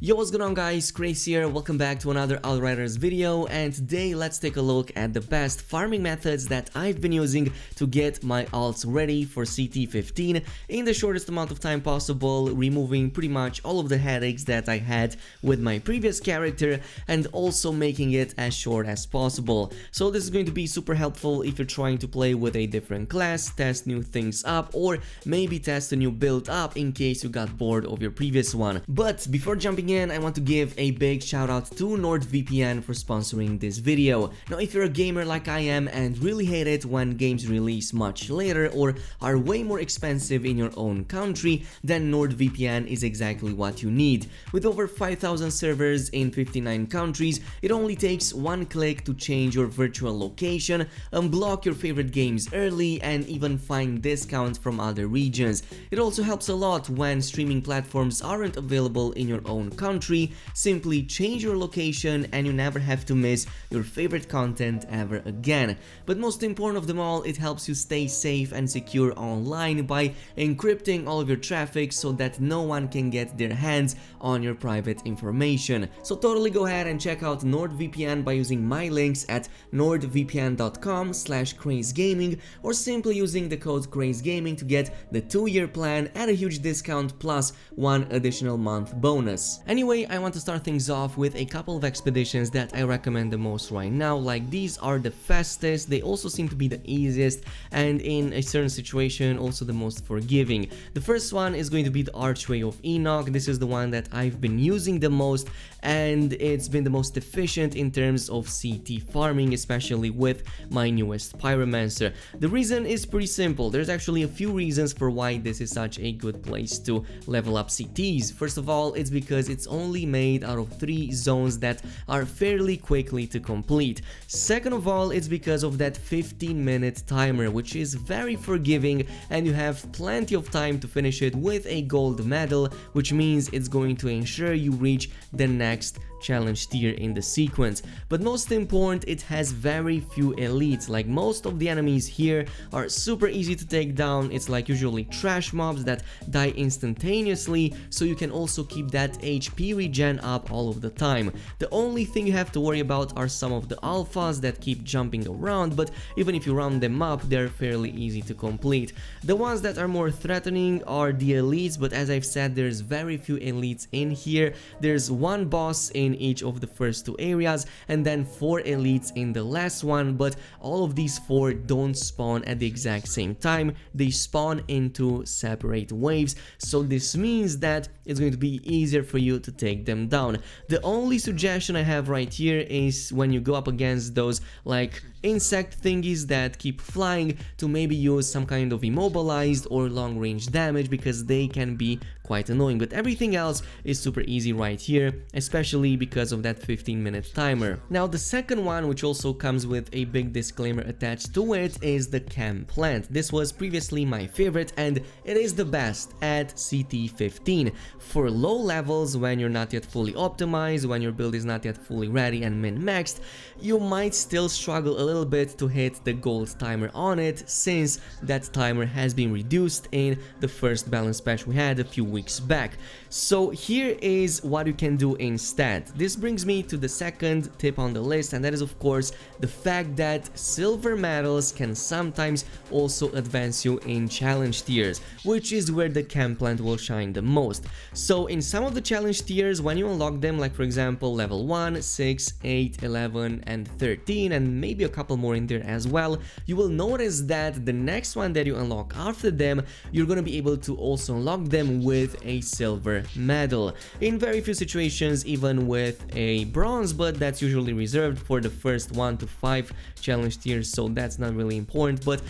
Yo, what's going on guys, Khraze here, welcome back to another Outriders video, and today let's take a look at the best farming methods that I've been using to get my alts ready for CT15 in the shortest amount of time possible, removing pretty much all of the headaches that I had with my previous character and also making it as short as possible. So this is going to be super helpful if you're trying to play with a different class, test new things up, or maybe test a new build up in case you got bored of your previous one. But before jumping in, I want to give a big shout out to NordVPN for sponsoring this video. Now, if you're a gamer like I am and really hate it when games release much later or are way more expensive in your own country, then NordVPN is exactly what you need. With over 5,000 servers in 59 countries, it only takes one click to change your virtual location, unblock your favorite games early, and even find discounts from other regions. It also helps a lot when streaming platforms aren't available in your own country. Simply change your location and you never have to miss your favorite content ever again. But most important of them all, it helps you stay safe and secure online by encrypting all of your traffic so that no one can get their hands on your private information. So totally go ahead and check out NordVPN by using my links at nordvpn.com/KhrazeGaming or simply using the code KhrazeGaming to get the 2-year plan at a huge discount plus 1 additional month bonus. Anyway, I want to start things off with a couple of expeditions that I recommend the most right now. Like, these are the fastest, they also seem to be the easiest, and in a certain situation also the most forgiving. The first one is going to be the Archway of Enoch. This is the one that I've been using the most, and it's been the most efficient in terms of CT farming, especially with my newest Pyromancer. The reason is pretty simple. There's actually a few reasons for why this is such a good place to level up CTs. First of all, it's because it's only made out of 3 zones that are fairly quickly to complete. Second of all, it's because of that 15-minute timer, which is very forgiving, and you have plenty of time to finish it with a gold medal, which means it's going to ensure you reach the next challenge tier in the sequence. But most important, it has very few elites. Like, most of the enemies here are super easy to take down. It's like usually trash mobs that die instantaneously, so you can also keep that HP regen up all of the time. The only thing you have to worry about are some of the alphas that keep jumping around, but even if you round them up, they're fairly easy to complete. The ones that are more threatening are the elites, but as I've said, there's very few elites in here. There's one boss in each of the first 2 areas and then 4 elites in the last one, but all of these 4 don't spawn at the exact same time. They spawn into separate waves, so this means that it's going to be easier for you to take them down. The only suggestion I have right here is when you go up against those like insect thingies that keep flying, to maybe use some kind of immobilized or long range damage, because they can be quite annoying. But everything else is super easy right here, especially because of that 15-minute timer. Now, the second one, which also comes with a big disclaimer attached to it, is the Chem Plant. This was previously my favorite and it is the best at CT15. For low levels, when you're not yet fully optimized, when your build is not yet fully ready and min-maxed, you might still struggle a little bit to hit the gold timer on it, since that timer has been reduced in the first balance patch we had a few weeks back. So here is what you can do instead. This brings me to the second tip on the list, and that is of course the fact that silver medals can sometimes also advance you in challenge tiers, which is where the Chem Plant will shine the most. So in some of the challenge tiers, when you unlock them, like for example level 1, 6, 8, 11 and 13, and maybe a couple more in there as well, you will notice that the next one that you unlock after them, you're going to be able to also unlock them with a silver medal. In very few situations even with a bronze, but that's usually reserved for the first 1 to 5 challenge tiers, so that's not really important. But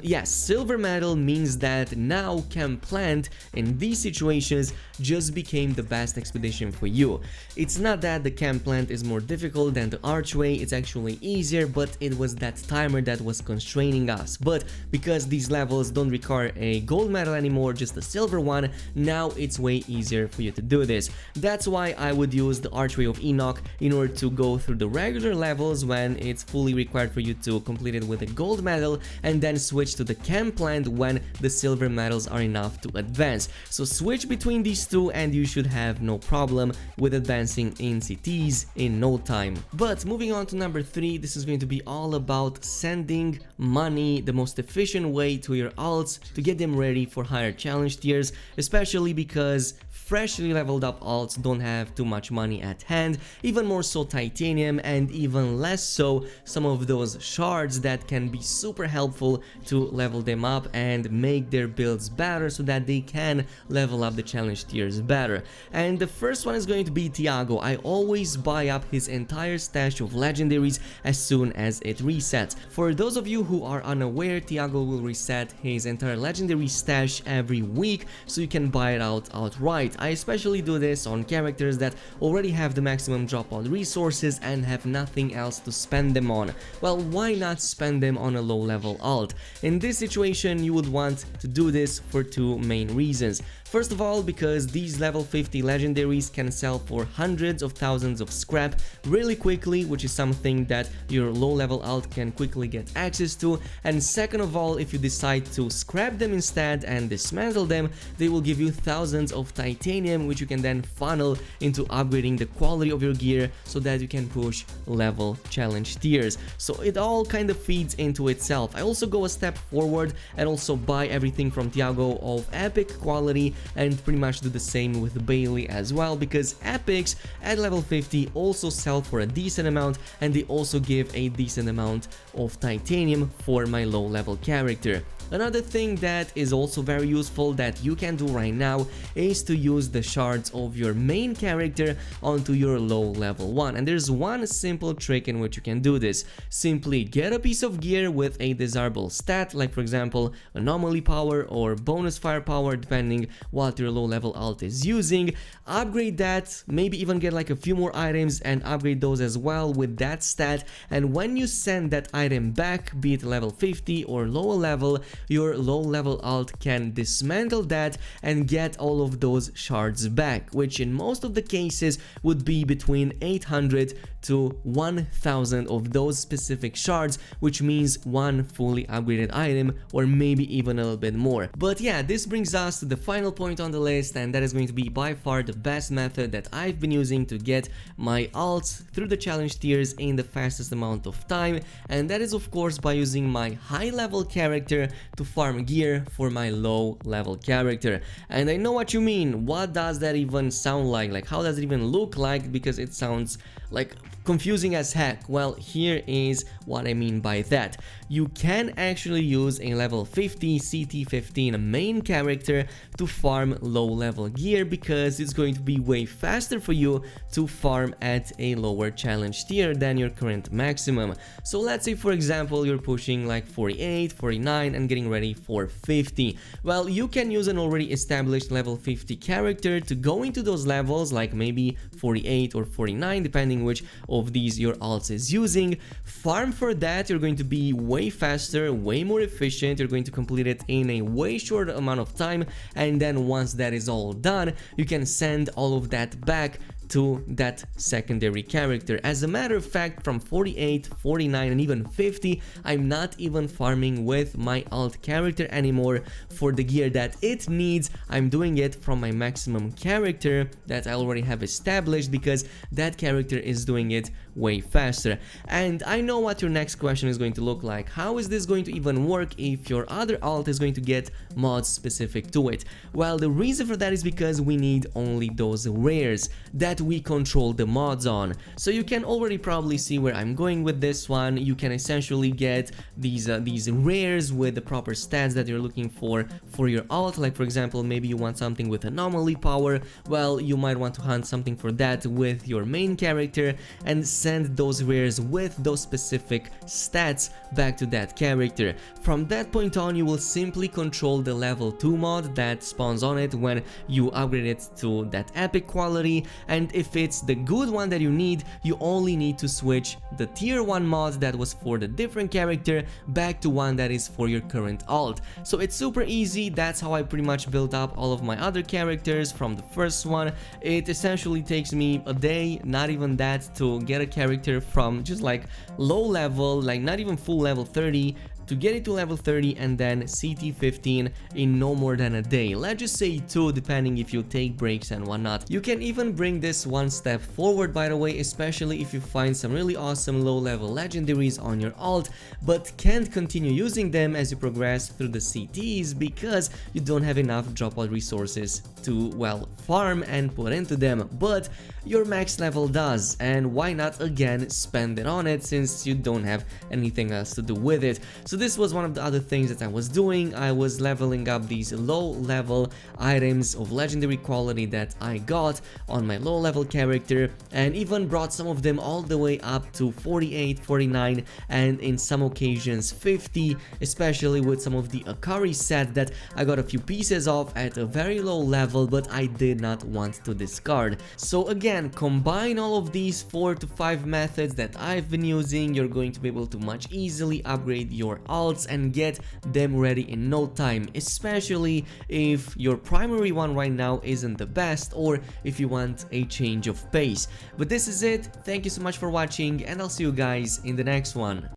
yes, silver medal means that now Chem Plant in these situations just became the best expedition for you. It's not that the Chem Plant is more difficult than the Archway, it's actually easier, but it was that timer that was constraining us. But because these levels don't require a gold medal anymore, just a silver one, now it's way easier for you to do this. That's why I would use the Archway of Enoch in order to go through the regular levels when it's fully required for you to complete it with a gold medal, and then switch to the camp land when the silver medals are enough to advance. So switch between these two and you should have no problem with advancing in CTs in no time. But moving on to number 3, this is going to be all about sending money the most efficient way to your alts to get them ready for higher challenge tiers, especially because freshly leveled up alts don't have too much money at hand, even more so titanium, and even less so some of those shards that can be super helpful to level them up and make their builds better so that they can level up the challenge tiers better. And the first one is going to be Tiago. I always buy up his entire stash of legendaries as soon as it resets. For those of you who are unaware, Tiago will reset his entire legendary stash every week, so you can buy it out outright. I especially do this on characters that already have the maximum dropout resources and have nothing else to spend them on. Well, why not spend them on a low level alt? In this situation, you would want to do this for two main reasons. First of all, because these level 50 legendaries can sell for hundreds of thousands of scrap really quickly, which is something that your low level alt can quickly get access to. And second of all, if you decide to scrap them instead and dismantle them, they will give you thousands of titanium, which you can then funnel into upgrading the quality of your gear so that you can push level challenge tiers. So it all kind of feeds into itself. I also go a step forward and also buy everything from Tiago of epic quality, and pretty much do the same with Bailey as well, because epics at level 50 also sell for a decent amount and they also give a decent amount of titanium for my low level character. Another thing that is also very useful that you can do right now is to use the shards of your main character onto your low level one, and there's one simple trick in which you can do this. Simply get a piece of gear with a desirable stat, like for example anomaly power or bonus firepower depending what your low level alt is using, upgrade that, maybe even get like a few more items and upgrade those as well with that stat, and when you send that item back, be it level 50 or lower level, your low level alt can dismantle that and get all of those shards back, which in most of the cases would be between 800 to 1000 of those specific shards, which means one fully upgraded item or maybe even a little bit more. But yeah, this brings us to the final point on the list, and that is going to be by far the best method that I've been using to get my alts through the challenge tiers in the fastest amount of time, and that is of course by using my high level character to farm gear for my low level character. And I know what you mean, what does that even sound like how does it even look like, because it sounds like confusing as heck. Well, here is what I mean by that. You can actually use a level 50 CT15 main character to farm low level gear, because it's going to be way faster for you to farm at a lower challenge tier than your current maximum. So let's say for example you're pushing like 48, 49 and getting ready for 50. Well, you can use an already established level 50 character to go into those levels, like maybe 48 or 49 depending which of these your alts is using. Farm for that, you're going to be way faster, way more efficient, you're going to complete it in a way shorter amount of time, and then once that is all done, you can send all of that back to that secondary character. As a matter of fact, from 48, 49 and even 50, I'm not even farming with my alt character anymore for the gear that it needs. I'm doing it from my maximum character that I already have established, because that character is doing it way faster. And I know what your next question is going to look like. How is this going to even work if your other alt is going to get mods specific to it? Well, the reason for that is because we need only those rares that we control the mods on. So you can already probably see where I'm going with this one. You can essentially get these rares with the proper stats that you're looking for your alt. Like for example, maybe you want something with anomaly power. Well, you might want to hunt something for that with your main character and send those rares with those specific stats back to that character. From that point on, you will simply control the level 2 mod that spawns on it when you upgrade it to that epic quality, and and if it's the good one that you need, you only need to switch the tier 1 mod that was for the different character back to one that is for your current alt. So it's super easy. That's how I pretty much built up all of my other characters from the first one. It essentially takes me a day, not even that, to get a character from just like low level, like not even full level 30, to get it to level 30 and then CT15 in no more than a day. Let's just say 2, depending if you take breaks and whatnot. You can even bring this one step forward, by the way, especially if you find some really awesome low level legendaries on your alt but can't continue using them as you progress through the CTs because you don't have enough dropout resources to, well, farm and put into them, but your max level does, and why not again spend it on it since you don't have anything else to do with it. So this was one of the other things that I was doing. I was leveling up these low level items of legendary quality that I got on my low level character, and even brought some of them all the way up to 48, 49, and in some occasions 50, especially with some of the Akari set that I got a few pieces of at a very low level but I did not want to discard. So again, combine all of these 4 to 5 methods that I've been using, you're going to be able to much easily upgrade your alts and get them ready in no time, especially if your primary one right now isn't the best or if you want a change of pace. But this is it. Thank you so much for watching and I'll see you guys in the next one.